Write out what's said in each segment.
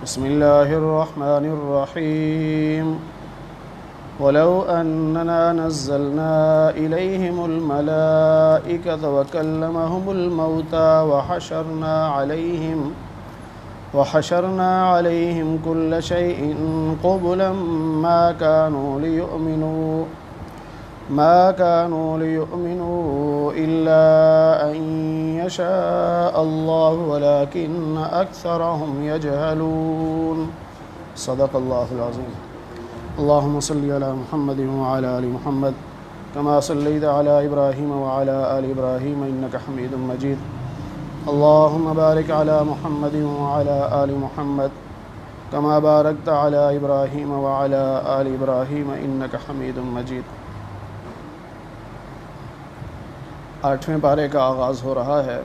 بسم الله الرحمن الرحيم ولو أننا نزلنا إليهم الملائكة وكلمهم الموتى وحشرنا عليهم كل شيء قبلا ما كانوا ليؤمنوا إلا أن يشاء الله ولكن أكثرهم يجهلون صدق الله العظيم اللهم صل على محمد وعلى آل محمد كما صليت على إبراهيم وعلى آل إبراهيم إنك حميد مجيد اللهم بارك على محمد وعلى آل محمد كما باركت على إبراهيم وعلى آل إبراهيم إنك حميد مجيد۔ 8ویں پارے کا آغاز ہو رہا ہے۔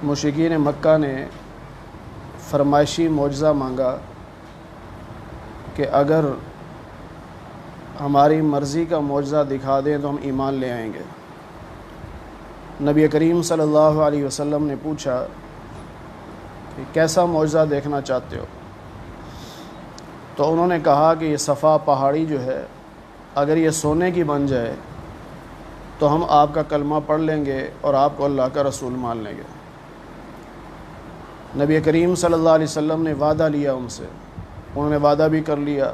مشرکین مکہ نے فرمائشی معجزہ مانگا کہ اگر ہماری مرضی کا معجزہ دکھا دیں تو ہم ایمان لے آئیں گے۔ نبی کریم صلی اللہ علیہ وسلم نے پوچھا کہ کیسا معجزہ دیکھنا چاہتے ہو؟ تو انہوں نے کہا کہ یہ صفا پہاڑی جو ہے اگر یہ سونے کی بن جائے تو ہم آپ کا کلمہ پڑھ لیں گے اور آپ کو اللہ کا رسول مان لیں گے۔ نبی کریم صلی اللہ علیہ وسلم نے وعدہ لیا ان سے، انہوں نے وعدہ بھی کر لیا۔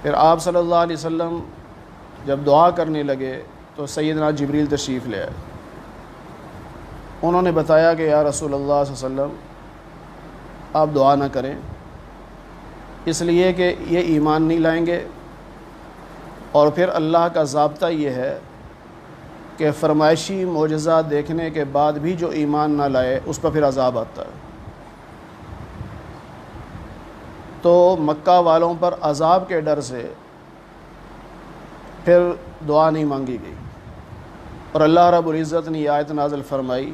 پھر آپ صلی اللہ علیہ وسلم جب دعا کرنے لگے تو سیدنا جبریل تشریف لے آئے۔ انہوں نے بتایا کہ یا رسول اللہ صلی اللہ علیہ وسلم آپ دعا نہ کریں، اس لیے کہ یہ ایمان نہیں لائیں گے، اور پھر اللہ کا ضابطہ یہ ہے کہ فرمائشی معجزہ دیکھنے کے بعد بھی جو ایمان نہ لائے اس پر پھر عذاب آتا ہے۔ تو مکہ والوں پر عذاب کے ڈر سے پھر دعا نہیں مانگی گئی، اور اللہ رب العزت نے یہ آیت نازل فرمائی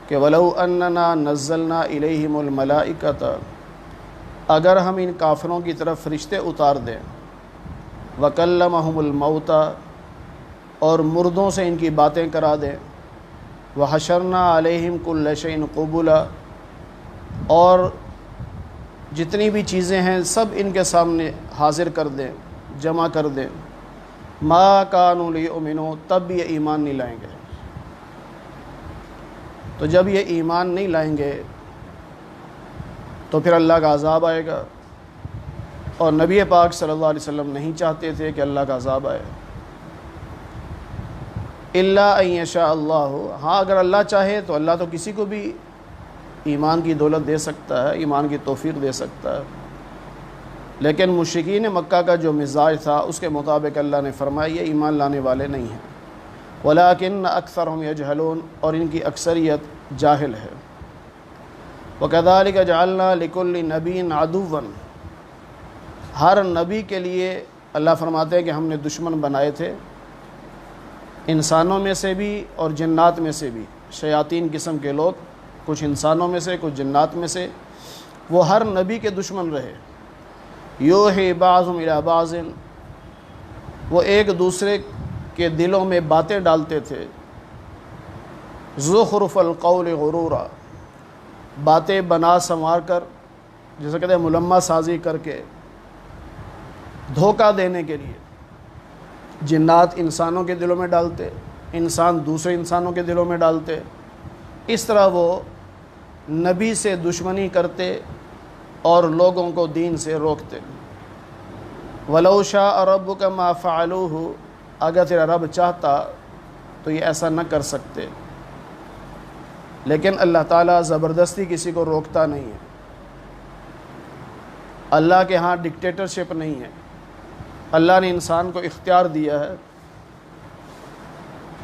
کہ وَلَوْ أَنَّنَا نَزَّلْنَا إِلَيْهِمُ الْمَلَائِكَةَ، اگر ہم ان کافروں کی طرف فرشتے اتار دیں، وَكَلَّمَهُمُ الْمَوْتَى، اور مردوں سے ان کی باتیں کرا دیں، وَحَشَرْنَا عَلَيْهِمْ كُلَّ شَيْءٍ قُبُلًا، اور جتنی بھی چیزیں ہیں سب ان کے سامنے حاضر کر دیں، جمع کر دیں، مَا كَانُوا لِيُؤْمِنُوا، تب بھی یہ ایمان نہیں لائیں گے۔ تو جب یہ ایمان نہیں لائیں گے تو پھر اللہ کا عذاب آئے گا، اور نبی پاک صلی اللہ علیہ وسلم نہیں چاہتے تھے کہ اللہ کا عذاب آئے۔ الا ان یشاء اللہ، ہاں اگر اللہ چاہے تو اللہ تو کسی کو بھی ایمان کی دولت دے سکتا ہے، ایمان کی توفیق دے سکتا ہے، لیکن مشرکین مکہ کا جو مزاج تھا اس کے مطابق اللہ نے فرمایا یہ ایمان لانے والے نہیں ہیں، ولیکن اکثرہم یجہلون، اور ان کی اکثریت جاہل ہے۔ وَكَذَلِكَ جَعَلْنَا لِكُلِّ نَبِيٍّ عَدُوًّا، ہر نبی کے لیے اللہ فرماتے ہیں کہ ہم نے دشمن بنائے تھے، انسانوں میں سے بھی اور جنات میں سے بھی، شیاطین قسم کے لوگ، کچھ انسانوں میں سے کچھ جنات میں سے، وہ ہر نبی کے دشمن رہے۔ یوحی بعضهم الی بعض، وہ ایک دوسرے کے دلوں میں باتیں ڈالتے تھے، زخرف القول غرورا، باتیں بنا سنوار کر، جیسے کہتے ہیں ملمہ سازی کر کے دھوکہ دینے کے لیے، جنات انسانوں کے دلوں میں ڈالتے، انسان دوسرے انسانوں کے دلوں میں ڈالتے، اس طرح وہ نبی سے دشمنی کرتے اور لوگوں کو دین سے روکتے۔ وَلَوْ شَاءَ رَبُّكَ مَا فَعَلُوهُ، اگر تیرا رب چاہتا تو یہ ایسا نہ کر سکتے، لیکن اللہ تعالیٰ زبردستی کسی کو روکتا نہیں ہے۔ اللہ کے ہاں ڈکٹیٹرشپ نہیں ہے، اللہ نے انسان کو اختیار دیا ہے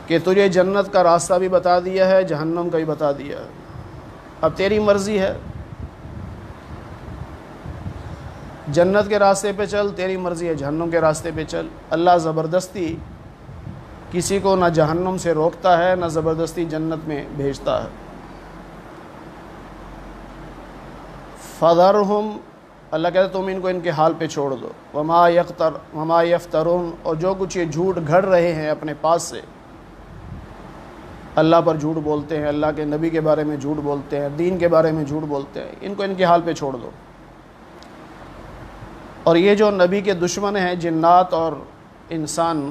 کہ تجھے جنت کا راستہ بھی بتا دیا ہے، جہنم کا بھی بتا دیا ہے، اب تیری مرضی ہے، جنت کے راستے پہ چل، تیری مرضی ہے جہنم کے راستے پہ چل۔ اللہ زبردستی کسی کو نہ جہنم سے روکتا ہے نہ زبردستی جنت میں بھیجتا ہے۔ فَذَرْهُمْ، اللہ کہتا ہے تم ان کو ان کے حال پہ چھوڑ دو، وَمَا يَفْتَرُونَ، اور جو کچھ یہ جھوٹ گھڑ رہے ہیں اپنے پاس سے، اللہ پر جھوٹ بولتے ہیں، اللہ کے نبی کے بارے میں جھوٹ بولتے ہیں، دین کے بارے میں جھوٹ بولتے ہیں، ان کو ان کے حال پہ چھوڑ دو۔ اور یہ جو نبی کے دشمن ہیں جنات اور انسان،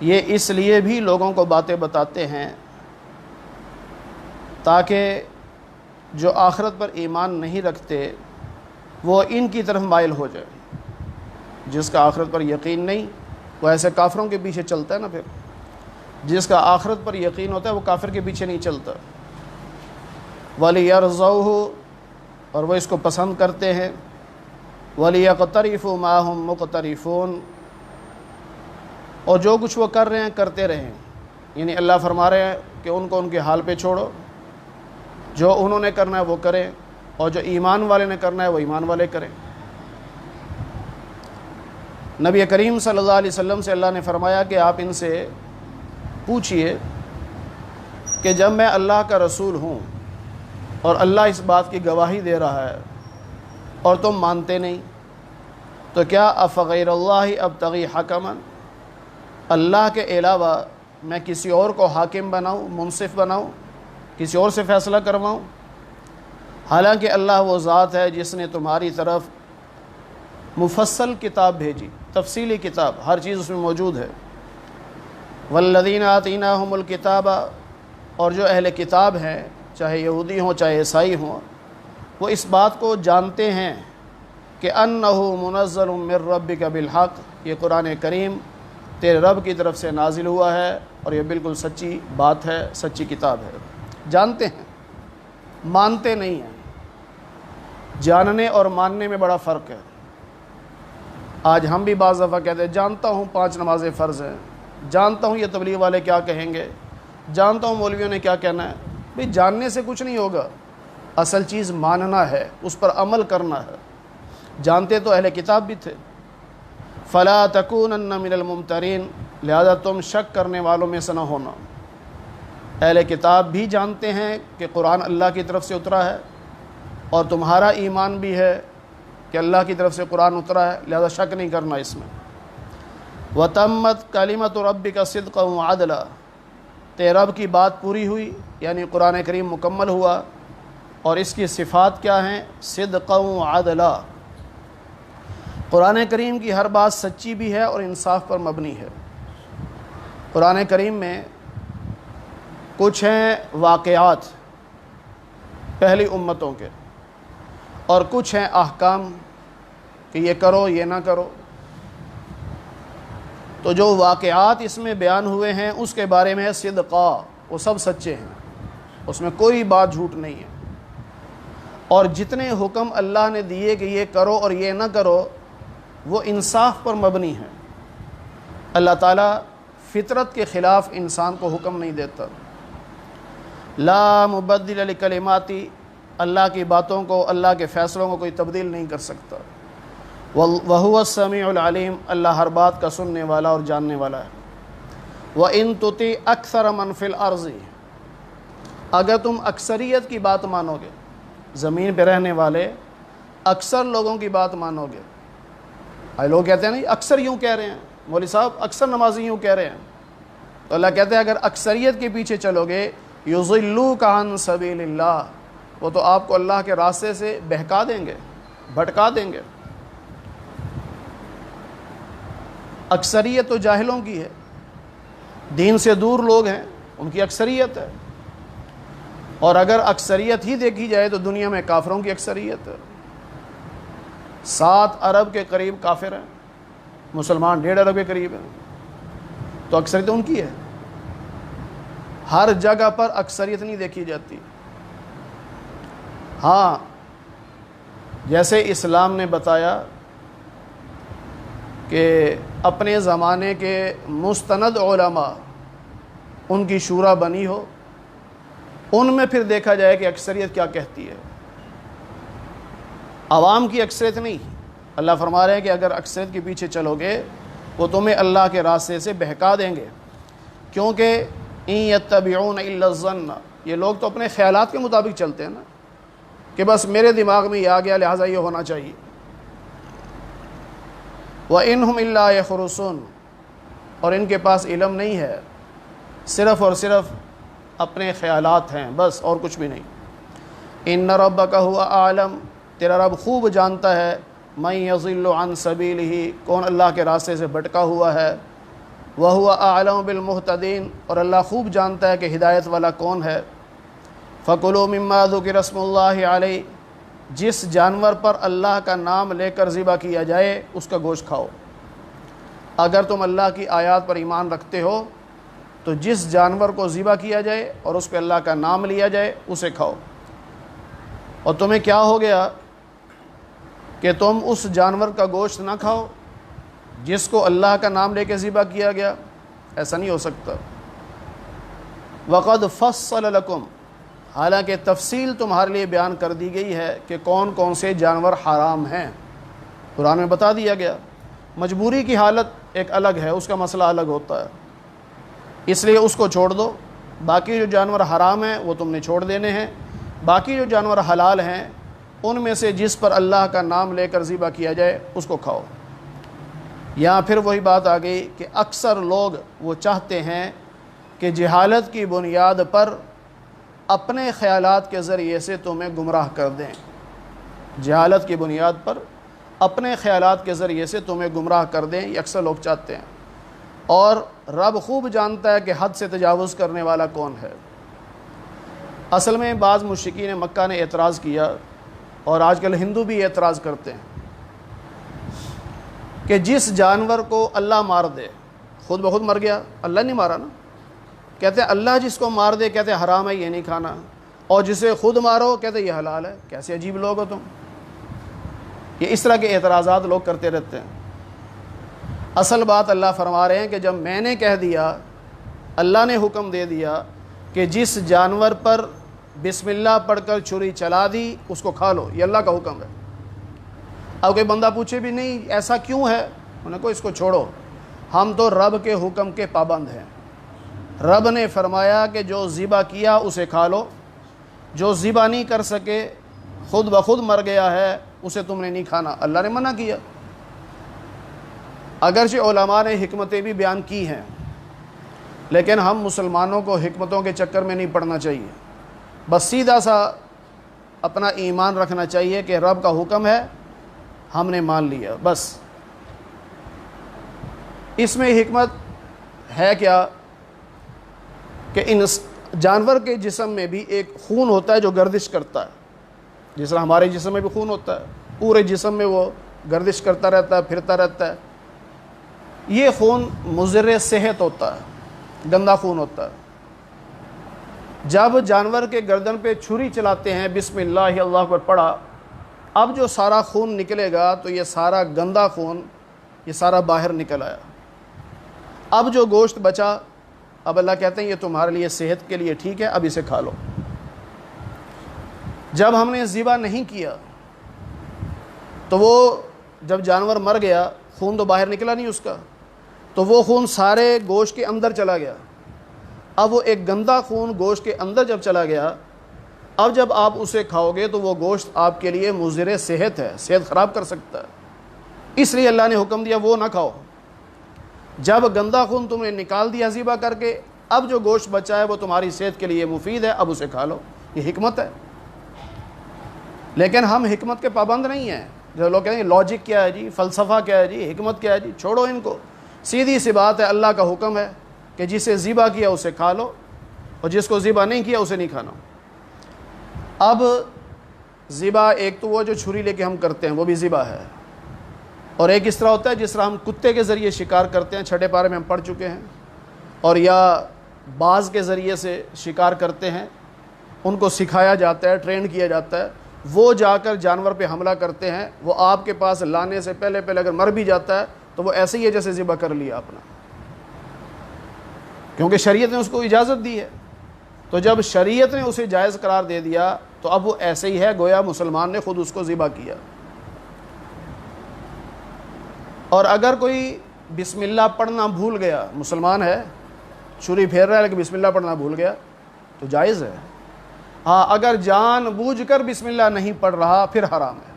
یہ اس لیے بھی لوگوں کو باتیں بتاتے ہیں تاکہ جو آخرت پر ایمان نہیں رکھتے وہ ان کی طرف مائل ہو جائے۔ جس کا آخرت پر یقین نہیں وہ ایسے کافروں کے پیچھے چلتا ہے نا، پھر جس کا آخرت پر یقین ہوتا ہے وہ کافر کے پیچھے نہیں چلتا۔ وَلِيَرْضَوْهُ، اور وہ اس کو پسند کرتے ہیں، وَلِيَقْتَرِفُوا مَا هُمْ مُقْتَرِفُونَ، اور جو کچھ وہ کر رہے ہیں کرتے رہیں۔ یعنی اللہ فرما رہے ہیں کہ ان کو ان کے حال پہ چھوڑو، جو انہوں نے کرنا ہے وہ کریں، اور جو ایمان والے نے کرنا ہے وہ ایمان والے کریں۔ نبی کریم صلی اللہ علیہ وسلم سے اللہ نے فرمایا کہ آپ ان سے پوچھئے کہ جب میں اللہ کا رسول ہوں اور اللہ اس بات کی گواہی دے رہا ہے اور تم مانتے نہیں، تو کیا افغیر اللہ ابتغی حکما، اللہ کے علاوہ میں کسی اور کو حاکم بناؤں، منصف بناؤں، کسی اور سے فیصلہ کرواؤں؟ حالانکہ اللہ وہ ذات ہے جس نے تمہاری طرف مفصل کتاب بھیجی، تفصیلی کتاب، ہر چیز اس میں موجود ہے۔ والذین آتیناہم الکتاب، اور جو اہل کتاب ہیں چاہے یہودی ہوں چاہے عیسائی ہوں، وہ اس بات کو جانتے ہیں کہ انہ منزل من ربک بالحق، یہ قرآن کریم تیرے رب کی طرف سے نازل ہوا ہے اور یہ بالکل سچی بات ہے، سچی کتاب ہے۔ جانتے ہیں، مانتے نہیں ہیں۔ جاننے اور ماننے میں بڑا فرق ہے۔ آج ہم بھی بعض دفعہ کہتے ہیں جانتا ہوں 5 نمازیں فرض ہیں، جانتا ہوں یہ تبلیغ والے کیا کہیں گے، جانتا ہوں مولویوں نے کیا کہنا ہے۔ بھئی جاننے سے کچھ نہیں ہوگا، اصل چیز ماننا ہے، اس پر عمل کرنا ہے۔ جانتے تو اہل کتاب بھی تھے۔ فلا تکونن من الممترین، لہذا تم شک کرنے والوں میں سے نہ ہونا۔ اہل کتاب بھی جانتے ہیں کہ قرآن اللہ کی طرف سے اترا ہے، اور تمہارا ایمان بھی ہے کہ اللہ کی طرف سے قرآن اترا ہے، لہذا شک نہیں کرنا اس میں۔ وَتَمَّتْ كَلِمَةُ رَبِّكَ صِدْقًا وَعَدْلًا، تیرے رب کی بات پوری ہوئی، یعنی قرآن کریم مکمل ہوا، اور اس کی صفات کیا ہیں؟ صِدْقًا وَعَدْلًا، قرآن کریم کی ہر بات سچی بھی ہے اور انصاف پر مبنی ہے۔ قرآن کریم میں کچھ ہیں واقعات پہلی امتوں کے، اور کچھ ہیں احکام کہ یہ کرو یہ نہ کرو۔ تو جو واقعات اس میں بیان ہوئے ہیں اس کے بارے میں ہے صدقہ، وہ سب سچے ہیں، اس میں کوئی بات جھوٹ نہیں ہے۔ اور جتنے حکم اللہ نے دیے کہ یہ کرو اور یہ نہ کرو، وہ انصاف پر مبنی ہے۔ اللہ تعالیٰ فطرت کے خلاف انسان کو حکم نہیں دیتا۔ لا مبدل لکلماتی، اللہ کی باتوں کو، اللہ کے فیصلوں کو کوئی تبدیل نہیں کر سکتا۔ وَهُوَ السَّمِيعُ الْعَلِيمُ، اللہ ہر بات کا سننے والا اور جاننے والا ہے۔ وَإِن تُطِعْ أَكْثَرَ مَنْ فِي الْأَرْضِ، اگر تم اکثریت کی بات مانو گے، زمین پہ رہنے والے اکثر لوگوں کی بات مانو گے۔ لوگ کہتے ہیں نہیں اکثر یوں کہہ رہے ہیں، مولوی صاحب اکثر نمازی یوں کہہ رہے ہیں، تو اللہ کہتے ہیں اگر اکثریت کے پیچھے چلو گے، یضلوک عن سبیل اللہ، وہ تو آپ کو اللہ کے راستے سے بہکا دیں گے، بھٹکا دیں گے۔ اکثریت تو جاہلوں کی ہے، دین سے دور لوگ ہیں، ان کی اکثریت ہے۔ اور اگر اکثریت ہی دیکھی جائے تو دنیا میں کافروں کی اکثریت ہے۔ 7 ارب کے قریب کافر ہیں، مسلمان 1.5 ارب کے قریب ہیں، تو اکثریت ان کی ہے۔ ہر جگہ پر اکثریت نہیں دیکھی جاتی۔ ہاں، جیسے اسلام نے بتایا کہ اپنے زمانے کے مستند علماء ان کی شورا بنی ہو، ان میں پھر دیکھا جائے کہ اکثریت کیا کہتی ہے، عوام کی اکثریت نہیں۔ اللہ فرما رہے ہیں کہ اگر اکثریت کے پیچھے چلو گے وہ تمہیں اللہ کے راستے سے بہکا دیں گے، کیونکہ ان یتبعون الا الظن، یہ لوگ تو اپنے خیالات کے مطابق چلتے ہیں نا، کہ بس میرے دماغ میں یہ آ گیا لہٰذا یہ ہونا چاہیے۔ وَإِنْهُمْ إِلَّا يَخْرُصُونَ، اور ان کے پاس علم نہیں ہے، صرف اور صرف اپنے خیالات ہیں بس، اور کچھ بھی نہیں۔ ان ربک هو اعلم، تیرا رب خوب جانتا ہے، من یضل عن سبیلہ، کون اللہ کے راستے سے بھٹکا ہوا ہے، وہو اعلم بالمہتدین، اور اللہ خوب جانتا ہے کہ ہدایت والا کون ہے۔ فکلوا مما ذکر اسم اللہ علیہ، جس جانور پر اللہ کا نام لے کر ذبح کیا جائے اس کا گوشت کھاؤ۔ اگر تم اللہ کی آیات پر ایمان رکھتے ہو تو جس جانور کو ذبح کیا جائے اور اس پہ اللہ کا نام لیا جائے اسے کھاؤ۔ اور تمہیں کیا ہو گیا کہ تم اس جانور کا گوشت نہ کھاؤ جس کو اللہ کا نام لے کے ذبح کیا گیا؟ ایسا نہیں ہو سکتا۔ وقد فصل لکم، حالانکہ تفصیل تمہارے لیے بیان کر دی گئی ہے کہ کون کون سے جانور حرام ہیں، قرآن میں بتا دیا گیا۔ مجبوری کی حالت ایک الگ ہے، اس کا مسئلہ الگ ہوتا ہے، اس لیے اس کو چھوڑ دو۔ باقی جو جانور حرام ہیں وہ تم نے چھوڑ دینے ہیں، باقی جو جانور حلال ہیں ان میں سے جس پر اللہ کا نام لے کر ذبح کیا جائے اس کو کھاؤ۔ یہاں پھر وہی بات آ گئی کہ اکثر لوگ وہ چاہتے ہیں کہ جہالت کی بنیاد پر اپنے خیالات کے ذریعے سے تمہیں گمراہ کر دیں، جہالت کی بنیاد پر اپنے خیالات کے ذریعے سے تمہیں گمراہ کر دیں، یہ اکثر لوگ چاہتے ہیں۔ اور رب خوب جانتا ہے کہ حد سے تجاوز کرنے والا کون ہے۔ اصل میں بعض مشرکین مکہ نے اعتراض کیا، اور آج کل ہندو بھی اعتراض کرتے ہیں، کہ جس جانور کو اللہ مار دے، خود بخود مر گیا، اللہ نہیں مارا نا، کہتے ہیں اللہ جس کو مار دے کہتے ہیں حرام ہے یہ نہیں کھانا، اور جسے خود مارو کہتے ہیں یہ حلال ہے۔ کیسے عجیب لوگ ہو تم۔ یہ اس طرح کے اعتراضات لوگ کرتے رہتے ہیں۔ اصل بات اللہ فرما رہے ہیں کہ جب میں نے کہہ دیا، اللہ نے حکم دے دیا کہ جس جانور پر بسم اللہ پڑھ کر چھری چلا دی اس کو کھا لو، یہ اللہ کا حکم ہے۔ اب کوئی بندہ پوچھے بھی نہیں ایسا کیوں ہے، انہوں نے کہا اس کو چھوڑو، ہم تو رب کے حکم کے پابند ہیں۔ رب نے فرمایا کہ جو ذبح کیا اسے کھا لو، جو ذبح نہیں کر سکے خود بخود مر گیا ہے اسے تم نے نہیں کھانا، اللہ نے منع کیا۔ اگرچہ علماء نے حکمتیں بھی بیان کی ہیں، لیکن ہم مسلمانوں کو حکمتوں کے چکر میں نہیں پڑنا چاہیے، بس سیدھا سا اپنا ایمان رکھنا چاہیے کہ رب کا حکم ہے، ہم نے مان لیا بس۔ اس میں حکمت ہے کیا کہ ان جانور کے جسم میں بھی ایک خون ہوتا ہے جو گردش کرتا ہے، جس طرح ہمارے جسم میں بھی خون ہوتا ہے، پورے جسم میں وہ گردش کرتا رہتا ہے، پھرتا رہتا ہے۔ یہ خون مضر صحت ہوتا ہے، گندا خون ہوتا ہے۔ جب جانور کے گردن پہ چھری چلاتے ہیں، بسم اللہ اللہ اکبر پڑھا، اب جو سارا خون نکلے گا تو یہ سارا گندا خون یہ سارا باہر نکل آیا۔ اب جو گوشت بچا، اب اللہ کہتے ہیں یہ تمہارے لیے صحت کے لیے ٹھیک ہے، اب اسے کھا لو۔ جب ہم نے ذبح نہیں کیا تو وہ جب جانور مر گیا خون تو باہر نکلا نہیں اس کا، تو وہ خون سارے گوشت کے اندر چلا گیا۔ اب وہ ایک گندا خون گوشت کے اندر جب چلا گیا، اب جب آپ اسے کھاؤ گے تو وہ گوشت آپ کے لیے مضر صحت ہے، صحت خراب کر سکتا ہے، اس لیے اللہ نے حکم دیا وہ نہ کھاؤ۔ جب گندا خون تم نے نکال دیا ذبح کر کے، اب جو گوشت بچا ہے وہ تمہاری صحت کے لیے مفید ہے، اب اسے کھا لو، یہ حکمت ہے۔ لیکن ہم حکمت کے پابند نہیں ہیں۔ جو لوگ کہیں گے لاجک کیا ہے جی، فلسفہ کیا ہے جی، حکمت کیا ہے جی، چھوڑو ان کو۔ سیدھی سی بات ہے، اللہ کا حکم ہے کہ جسے ذبح کیا اسے کھا لو، اور جس کو ذبح نہیں کیا اسے نہیں کھانا۔ اب ذبح ایک تو وہ جو چھری لے کے ہم کرتے ہیں وہ بھی ذبح ہے، اور ایک اس طرح ہوتا ہے جس طرح ہم کتے کے ذریعے شکار کرتے ہیں، چھٹے پارے میں ہم پڑھ چکے ہیں، اور یا باز کے ذریعے سے شکار کرتے ہیں، ان کو سکھایا جاتا ہے، ٹرین کیا جاتا ہے، وہ جا کر جانور پہ حملہ کرتے ہیں، وہ آپ کے پاس لانے سے پہلے اگر مر بھی جاتا ہے تو وہ ایسے ہی ہے جیسے ذبح کر لیا اپنا، کیونکہ شریعت نے اس کو اجازت دی ہے۔ تو جب شریعت نے اسے جائز قرار دے دیا تو اب وہ ایسے ہی ہے گویا مسلمان نے خود اس کو ذبح کیا۔ اور اگر کوئی بسم اللہ پڑھنا بھول گیا، مسلمان ہے، چھری پھیر رہا ہے لیکن بسم اللہ پڑھنا بھول گیا تو جائز ہے۔ ہاں اگر جان بوجھ کر بسم اللہ نہیں پڑھ رہا پھر حرام ہے۔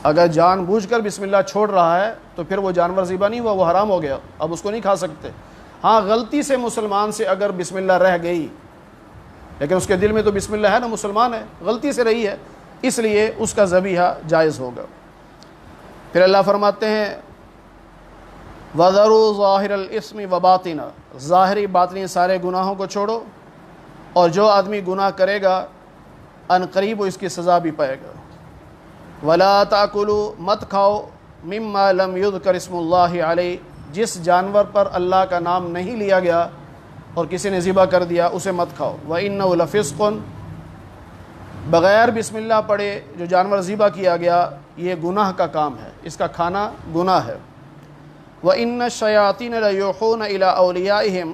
اگر جان بوجھ کر بسم اللہ چھوڑ رہا ہے تو پھر وہ جانور ذبح نہیں ہوا، وہ حرام ہو گیا، اب اس کو نہیں کھا سکتے۔ ہاں غلطی سے مسلمان سے اگر بسم اللہ رہ گئی، لیکن اس کے دل میں تو بسم اللہ ہے نا، مسلمان ہے، غلطی سے رہی ہے، اس لیے اس کا ذبیحہ جائز ہوگا۔ پھر اللہ فرماتے ہیں وَذَرُوا ظَاهِرَ الْإِثْمِ وَبَاطِنَهُ، ظاہری باطنی سارے گناہوں کو چھوڑو، اور جو آدمی گناہ کرے گا ان قریب وہ اس کی سزا بھی پائے گا۔ وَلَا تَأْكُلُوا، مت کھاؤ، مِمَّا لَمْ يُذْكَرِ اسْمُ اللَّهِ عَلَيْهِ، جس جانور پر اللہ کا نام نہیں لیا گیا اور کسی نے ذبح کر دیا اسے مت کھاؤ۔ وَإِنَّهُ لَفِسْقٌ، بغیر بسم اللہ پڑھے جو جانور ذبح کیا گیا یہ گناہ کا کام ہے، اس کا کھانا گناہ ہے۔ وَإِنَّ الشَّيَاطِينَ لَيُوحُونَ إِلَىٰ أَوْلِيَائِهِمْ،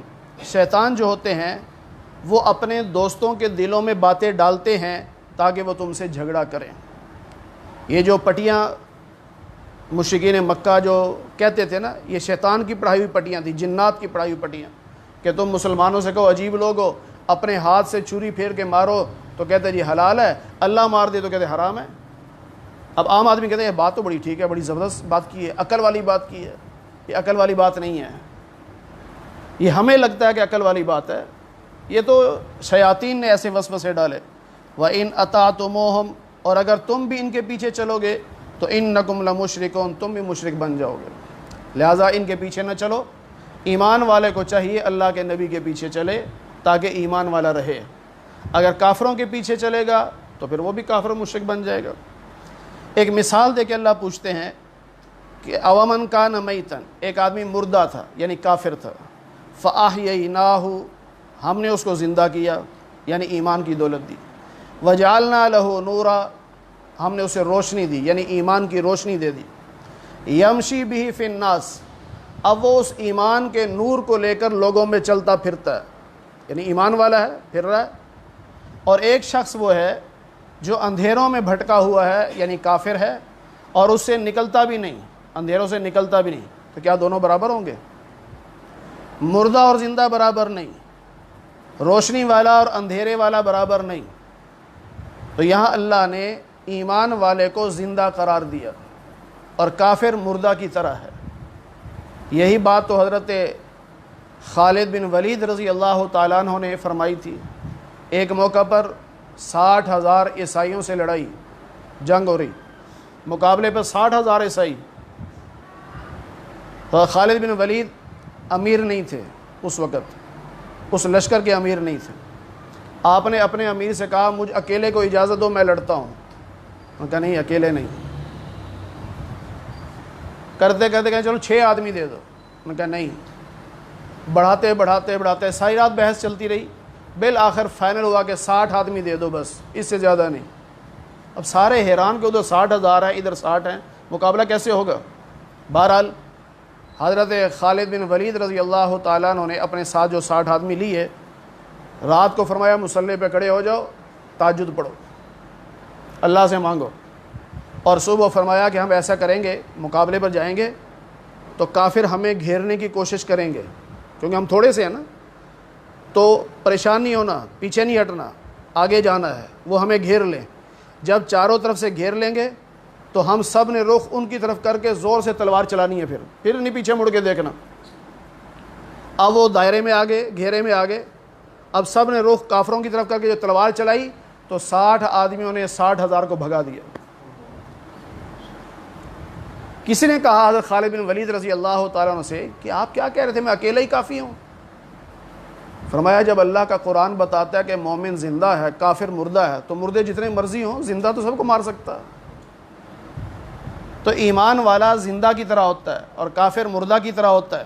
شیطان جو ہوتے ہیں وہ اپنے دوستوں کے دلوں میں باتیں ڈالتے ہیں تاکہ وہ تم سے جھگڑا کریں۔ یہ جو پٹیاں مشرکین مکہ جو کہتے تھے نا، یہ شیطان کی پڑھائی ہوئی پٹیاں تھیں، جنات کی پڑھائی ہوئی پٹیاں، کہ تم مسلمانوں سے کہو عجیب لوگ ہو، اپنے ہاتھ سے چھری پھیر کے مارو تو کہتے جی حلال ہے، اللہ مار دے تو کہتے حرام ہے۔ اب عام آدمی کہتے ہیں یہ بات تو بڑی ٹھیک ہے، بڑی زبردست بات کی ہے، عقل والی بات کی ہے۔ یہ عقل والی بات نہیں ہے، یہ ہمیں لگتا ہے کہ عقل والی بات ہے، یہ تو شیاطین نے ایسے وسوسے ڈالے۔ وَإِنْ أَطَعْتُمُوهُمْ، اور اگر تم بھی ان کے پیچھے چلو گے تو إِنَّكُمْ لَمُشْرِكُونَ، تم بھی مشرک بن جاؤ گے، لہٰذا ان کے پیچھے نہ چلو۔ ایمان والے کو چاہیے اللہ کے نبی کے پیچھے چلے تاکہ ایمان والا رہے، اگر کافروں کے پیچھے چلے گا تو پھر وہ بھی کافر مشرک بن جائے گا۔ ایک مثال دے کے اللہ پوچھتے ہیں کہ اومن کان میتن، ایک آدمی مردہ تھا یعنی کافر تھا، فاحییناہ، ہم نے اس کو زندہ کیا یعنی ایمان کی دولت دی، وجعلنا لہ نورا، ہم نے اسے روشنی دی یعنی ایمان کی روشنی دے دی، یمشی بہ فی الناس، اب وہ اس ایمان کے نور کو لے کر لوگوں میں چلتا پھرتا ہے، یعنی ایمان والا ہے، پھر رہا ہے۔ اور ایک شخص وہ ہے جو اندھیروں میں بھٹکا ہوا ہے یعنی کافر ہے اور اس سے نکلتا بھی نہیں، اندھیروں سے نکلتا بھی نہیں، تو کیا دونوں برابر ہوں گے؟ مردہ اور زندہ برابر نہیں، روشنی والا اور اندھیرے والا برابر نہیں۔ تو یہاں اللہ نے ایمان والے کو زندہ قرار دیا اور کافر مردہ کی طرح ہے۔ یہی بات تو حضرت خالد بن ولید رضی اللہ تعالیٰ عنہ نے فرمائی تھی۔ ایک موقع پر 60,000 عیسائیوں سے لڑائی، جنگ ہو رہی، مقابلے پر 60,000 عیسائی، تو خالد بن ولید امیر نہیں تھے اس وقت، اس لشکر کے امیر نہیں تھے۔ آپ نے اپنے امیر سے کہا مجھ اکیلے کو اجازت دو، میں لڑتا ہوں۔ انہوں نے کہا نہیں اکیلے نہیں، کرتے کرتے کہیں چلو 6 آدمی دے دو۔ انہوں نے کہا نہیں، بڑھاتے بڑھاتے بڑھاتے ساری رات بحث چلتی رہی، بالآخر فائنل ہوا کہ 60 آدمی دے دو بس، اس سے زیادہ نہیں۔ اب سارے حیران کہ ادھر 60,000 ہیں ادھر 60 ہیں، مقابلہ کیسے ہوگا؟ بہرحال حضرت خالد بن ولید رضی اللہ تعالیٰ عنہ نے اپنے ساتھ جو 60 آدمی لیے، رات کو فرمایا مصلی پہ کھڑے ہو جاؤ، تہجد پڑھو، اللہ سے مانگو، اور صبح فرمایا کہ ہم ایسا کریں گے، مقابلے پر جائیں گے تو کافر ہمیں گھیرنے کی کوشش کریں گے، کیونکہ ہم تھوڑے سے ہیں نا، تو پریشان نہیں ہونا، پیچھے نہیں ہٹنا، آگے جانا ہے، وہ ہمیں گھیر لیں۔ جب چاروں طرف سے گھیر لیں گے تو ہم سب نے رخ ان کی طرف کر کے زور سے تلوار چلانی ہے، پھر نہیں پیچھے مڑ کے دیکھنا۔ اب وہ دائرے میں آگے، گھیرے میں آگے، اب سب نے رخ کافروں کی طرف کر کے جو تلوار چلائی تو 60 آدمیوں نے 60,000 کو بھگا دیا۔ کسی نے کہا حضرت خالد بن ولید رضی اللہ تعالیٰ عنہ سے کہ آپ کیا کہہ رہے تھے، میں اکیلا ہی کافی ہوں؟ فرمایا جب اللہ کا قرآن بتاتا ہے کہ مومن زندہ ہے کافر مردہ ہے، تو مردے جتنے مرضی ہوں، زندہ تو سب کو مار سکتا ہے۔ تو ایمان والا زندہ کی طرح ہوتا ہے اور کافر مردہ کی طرح ہوتا ہے۔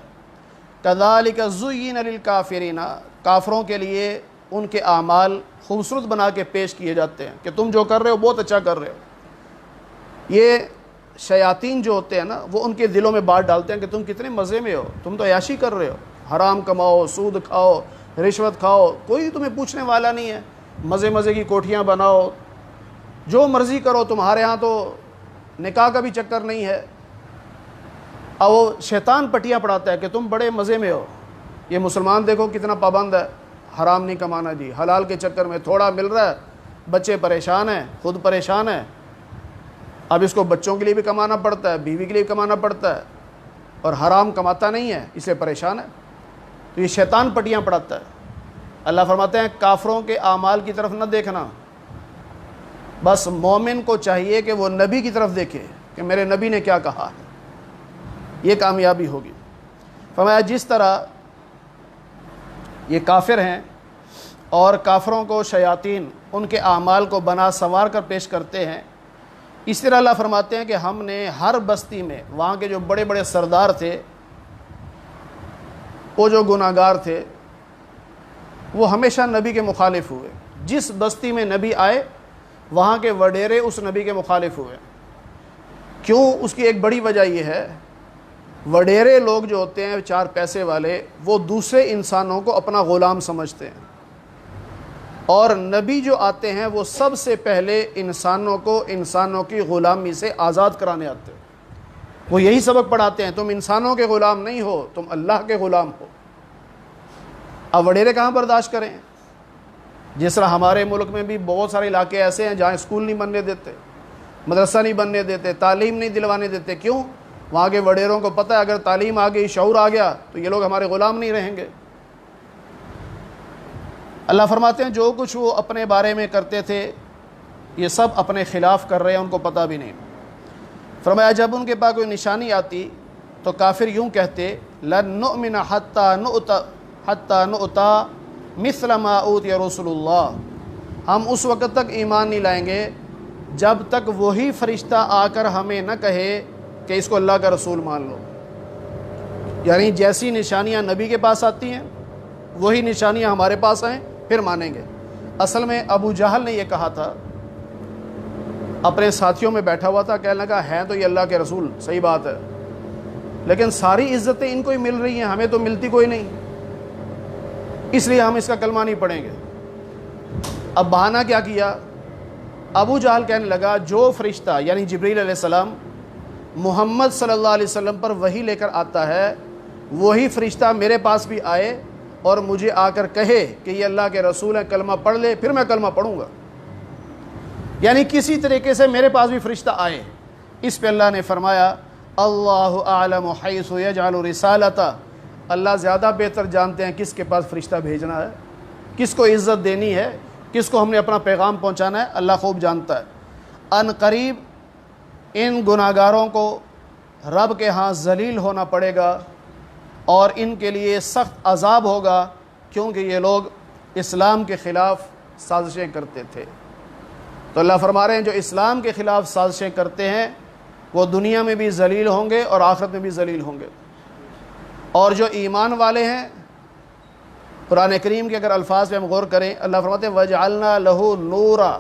کذالک زین للکافرین، کافروں کے لیے ان کے اعمال خوبصورت بنا کے پیش کیے جاتے ہیں کہ تم جو کر رہے ہو بہت اچھا کر رہے ہو۔ یہ شیاطین جو ہوتے ہیں نا، وہ ان کے دلوں میں بات ڈالتے ہیں کہ تم کتنے مزے میں ہو، تم تو عیاشی کر رہے ہو، حرام کماؤ، سود کھاؤ، رشوت کھاؤ، کوئی تمہیں پوچھنے والا نہیں ہے، مزے مزے کی کوٹھیاں بناؤ، جو مرضی کرو، تمہارے ہاں تو نکاح کا بھی چکر نہیں ہے۔ اب وہ شیطان پٹیاں پڑھاتا ہے کہ تم بڑے مزے میں ہو، یہ مسلمان دیکھو کتنا پابند ہے، حرام نہیں کمانا جی، حلال کے چکر میں تھوڑا مل رہا ہے، بچے پریشان ہیں، خود پریشان ہیں، اب اس کو بچوں کے لیے بھی کمانا پڑتا ہے، بیوی کے لیے بھی کمانا پڑتا ہے، اور حرام کماتا نہیں ہے، اسے پریشان ہے۔ تو یہ شیطان پٹیاں پڑھاتا ہے۔ اللہ فرماتے ہیں کافروں کے اعمال کی طرف نہ دیکھنا، بس مومن کو چاہیے کہ وہ نبی کی طرف دیکھے کہ میرے نبی نے کیا کہا ہے، یہ کامیابی ہوگی۔ فرمایا جس طرح یہ کافر ہیں اور کافروں کو شیاطین ان کے اعمال کو بنا سنوار کر پیش کرتے ہیں، اس طرح اللہ فرماتے ہیں کہ ہم نے ہر بستی میں وہاں کے جو بڑے بڑے سردار تھے، وہ جو گناہگار تھے، وہ ہمیشہ نبی کے مخالف ہوئے۔ جس بستی میں نبی آئے وہاں کے وڈیرے اس نبی کے مخالف ہوئے۔ کیوں؟ اس کی ایک بڑی وجہ یہ ہے، وڈیرے لوگ جو ہوتے ہیں چار پیسے والے، وہ دوسرے انسانوں کو اپنا غلام سمجھتے ہیں، اور نبی جو آتے ہیں وہ سب سے پہلے انسانوں کو انسانوں کی غلامی سے آزاد کرانے آتے ہیں۔ وہ یہی سبق پڑھاتے ہیں، تم انسانوں کے غلام نہیں ہو، تم اللہ کے غلام ہو۔ اب وڈیرے کہاں برداشت کریں؟ جس طرح ہمارے ملک میں بھی بہت سارے علاقے ایسے ہیں جہاں اسکول نہیں بننے دیتے، مدرسہ نہیں بننے دیتے، تعلیم نہیں دلوانے دیتے۔ کیوں؟ وہاں کے وڈیروں کو پتہ ہے اگر تعلیم آ گئی، شعور آ گیا تو یہ لوگ ہمارے غلام نہیں رہیں گے۔ اللہ فرماتے ہیں جو کچھ وہ اپنے بارے میں کرتے تھے یہ سب اپنے خلاف کر رہے ہیں، ان کو پتہ بھی نہیں۔ فرمایا جب ان کے پاس کوئی نشانی آتی تو کافر یوں کہتے لن نؤمن حتی نؤتا مثل ما اوتی رسول اللہ، ہم اس وقت تک ایمان نہیں لائیں گے جب تک وہی فرشتہ آ کر ہمیں نہ کہے کہ اس کو اللہ کا رسول مان لو۔ یعنی جیسی نشانیاں نبی کے پاس آتی ہیں وہی نشانیاں ہمارے پاس آئیں پھر مانیں گے۔ اصل میں ابو جہل نے یہ کہا تھا، اپنے ساتھیوں میں بیٹھا ہوا تھا، کہنے لگا ہیں تو یہ اللہ کے رسول، صحیح بات ہے، لیکن ساری عزتیں ان کو ہی مل رہی ہیں، ہمیں تو ملتی کوئی نہیں، اس لیے ہم اس کا کلمہ نہیں پڑھیں گے۔ اب بہانہ کیا کیا؟ ابو جہل کہنے لگا جو فرشتہ یعنی جبریل علیہ السلام محمد صلی اللہ علیہ وسلم پر وحی لے کر آتا ہے، وہی فرشتہ میرے پاس بھی آئے اور مجھے آ کر کہے کہ یہ اللہ کے رسول ہیں، کلمہ پڑھ لے، پھر میں کلمہ پڑھوں گا۔ یعنی کسی طریقے سے میرے پاس بھی فرشتہ آئے۔ اس پہ اللہ نے فرمایا اللہ اعلم حیث یجعل رسالتہ، اللہ زیادہ بہتر جانتے ہیں کس کے پاس فرشتہ بھیجنا ہے، کس کو عزت دینی ہے، کس کو ہم نے اپنا پیغام پہنچانا ہے، اللہ خوب جانتا ہے۔ ان قریب ان گناہگاروں کو رب کے ہاں ذلیل ہونا پڑے گا اور ان کے لیے سخت عذاب ہوگا، کیونکہ یہ لوگ اسلام کے خلاف سازشیں کرتے تھے۔ تو اللہ فرما رہے ہیں جو اسلام کے خلاف سازشیں کرتے ہیں وہ دنیا میں بھی ذلیل ہوں گے اور آخرت میں بھی ذلیل ہوں گے، اور جو ایمان والے ہیں، قرآن کریم کے اگر الفاظ پہ ہم غور کریں، اللہ فرماتے ہیں وَجْعَلْنَا لَهُ نُورًا،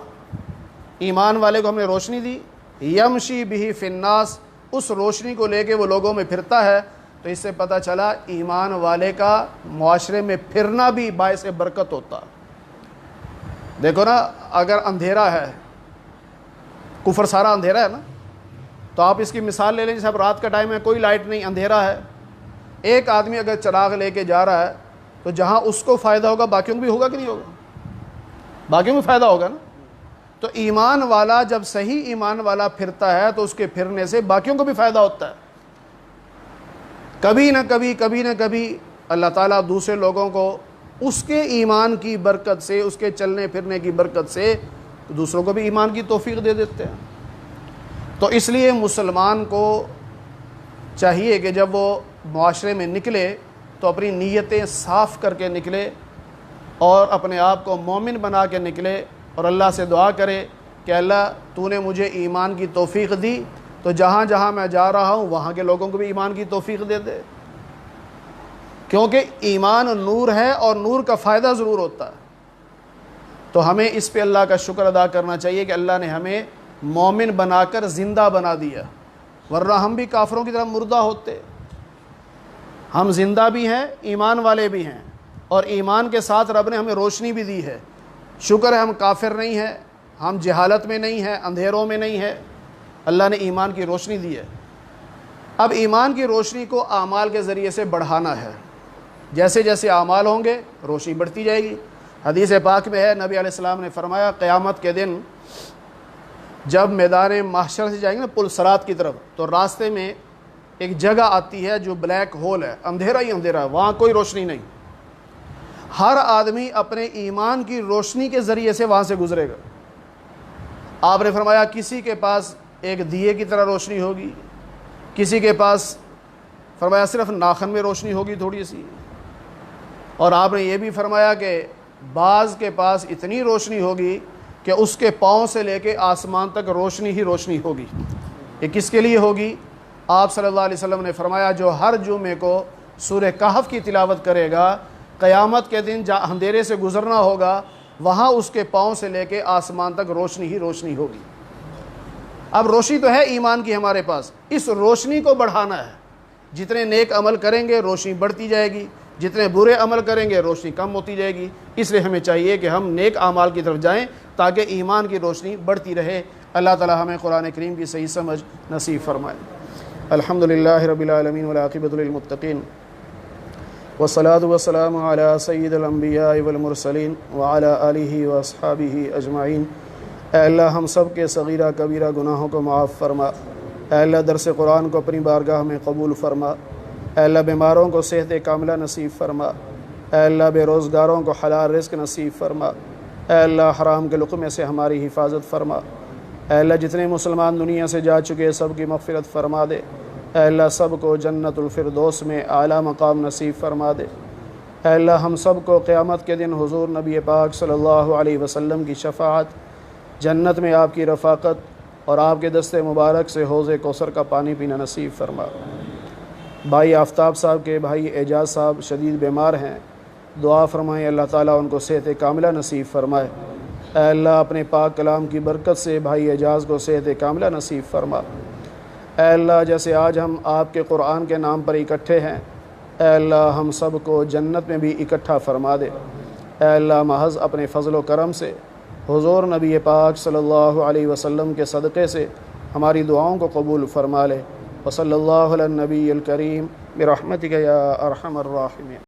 ایمان والے کو ہم نے روشنی دی، یمشی بِهِ فِی النَّاسِ، اس روشنی کو لے کے وہ لوگوں میں پھرتا ہے۔ تو اس سے پتہ چلا ایمان والے کا معاشرے میں پھرنا بھی باعث برکت ہوتا۔ دیکھو نا، اگر اندھیرا ہے، کفر سارا اندھیرا ہے نا، تو آپ اس کی مثال لے لیں، جیسے اب رات کا ٹائم ہے، کوئی لائٹ نہیں، اندھیرا ہے، ایک آدمی اگر چراغ لے کے جا رہا ہے تو جہاں اس کو فائدہ ہوگا باقیوں کو بھی ہوگا کہ نہیں ہوگا؟ باقیوں کو بھی فائدہ ہوگا نا۔ تو ایمان والا جب صحیح ایمان والا پھرتا ہے تو اس کے پھرنے سے باقیوں کو بھی فائدہ ہوتا ہے۔ کبھی نہ کبھی اللہ تعالیٰ دوسرے لوگوں کو اس کے ایمان کی برکت سے، اس کے چلنے پھرنے کی برکت سے دوسروں کو بھی ایمان کی توفیق دے دیتے ہیں۔ تو اس لیے مسلمان کو چاہیے کہ جب وہ معاشرے میں نکلے تو اپنی نیتیں صاف کر کے نکلے اور اپنے آپ کو مومن بنا کے نکلے، اور اللہ سے دعا کرے کہ اللہ تو نے مجھے ایمان کی توفیق دی، تو جہاں جہاں میں جا رہا ہوں وہاں کے لوگوں کو بھی ایمان کی توفیق دے دے، کیونکہ ایمان نور ہے اور نور کا فائدہ ضرور ہوتا ہے۔ تو ہمیں اس پہ اللہ کا شکر ادا کرنا چاہیے کہ اللہ نے ہمیں مومن بنا کر زندہ بنا دیا، ورنہ ہم بھی کافروں کی طرح مردہ ہوتے۔ ہم زندہ بھی ہیں، ایمان والے بھی ہیں، اور ایمان کے ساتھ رب نے ہمیں روشنی بھی دی ہے۔ شکر ہے ہم کافر نہیں ہیں، ہم جہالت میں نہیں ہیں، اندھیروں میں نہیں ہیں، اللہ نے ایمان کی روشنی دی ہے۔ اب ایمان کی روشنی کو اعمال کے ذریعے سے بڑھانا ہے، جیسے جیسے اعمال ہوں گے روشنی بڑھتی جائے گی۔ حدیث پاک میں ہے، نبی علیہ السلام نے فرمایا قیامت کے دن جب میدان محشر سے جائیں گے نا پل صراط کی طرف، تو راستے میں ایک جگہ آتی ہے جو بلیک ہول ہے، اندھیرا ہی اندھیرا ہے، وہاں کوئی روشنی نہیں، ہر آدمی اپنے ایمان کی روشنی کے ذریعے سے وہاں سے گزرے گا۔ آپ نے فرمایا کسی کے پاس ایک دیے کی طرح روشنی ہوگی، کسی کے پاس فرمایا صرف ناخن میں روشنی ہوگی تھوڑی سی، اور آپ نے یہ بھی فرمایا کہ بعض کے پاس اتنی روشنی ہوگی کہ اس کے پاؤں سے لے کے آسمان تک روشنی ہی روشنی ہوگی۔ یہ کس کے لیے ہوگی؟ آپ صلی اللہ علیہ وسلم نے فرمایا جو ہر جمعے کو سورہ کہف کی تلاوت کرے گا، قیامت کے دن جہاں اندھیرے سے گزرنا ہوگا وہاں اس کے پاؤں سے لے کے آسمان تک روشنی ہی روشنی ہوگی۔ اب روشنی تو ہے ایمان کی ہمارے پاس، اس روشنی کو بڑھانا ہے۔ جتنے نیک عمل کریں گے روشنی بڑھتی جائے گی، جتنے برے عمل کریں گے روشنی کم ہوتی جائے گی۔ اس لیے ہمیں چاہیے کہ ہم نیک اعمال کی طرف جائیں تاکہ ایمان کی روشنی بڑھتی رہے۔ اللہ تعالی ہمیں قرآن کریم کی صحیح سمجھ نصیب فرمائے۔ الحمدللہ رب العالمین والعاقبۃ للمتقین والصلاة والسلام علی سید الانبیاء والمرسلین وعلی آلہ واصحابہ اجمعین۔ اے اللہ ہم سب کے صغیرہ کبیرہ گناہوں کو معاف فرما۔ اے اللہ درس قرآن کو اپنی بارگاہ میں قبول فرما۔ اے اللہ بیماروں کو صحت کاملہ نصیب فرما۔ اے اللہ بے روزگاروں کو حلال رزق نصیب فرما۔ اے اللہ حرام کے لقمے سے ہماری حفاظت فرما۔ اے اللہ جتنے مسلمان دنیا سے جا چکے سب کی مغفرت فرما دے۔ اے اللہ سب کو جنت الفردوس میں اعلیٰ مقام نصیب فرما دے۔ اے اللہ ہم سب کو قیامت کے دن حضور نبی پاک صلی اللہ علیہ وسلم کی شفاعت، جنت میں آپ کی رفاقت اور آپ کے دست مبارک سے حوض کوثر کا پانی پینا نصیب فرما۔ بھائی آفتاب صاحب کے بھائی اعجاز صاحب شدید بیمار ہیں، دعا فرمائیں اللہ تعالیٰ ان کو صحت کاملہ نصیب فرمائے۔ اے اللہ اپنے پاک کلام کی برکت سے بھائی اعجاز کو صحت کاملہ نصیب فرما۔ اے اللہ جیسے آج ہم آپ کے قرآن کے نام پر اکٹھے ہیں، اے اللہ ہم سب کو جنت میں بھی اکٹھا فرما دے۔ اے اللہ محض اپنے فضل و کرم سے حضور نبی پاک صلی اللہ علیہ وسلم کے صدقے سے ہماری دعاؤں کو قبول فرما لے۔ وصلی اللہ علی النبی الکریم برحمتک یا ارحم الراحمین۔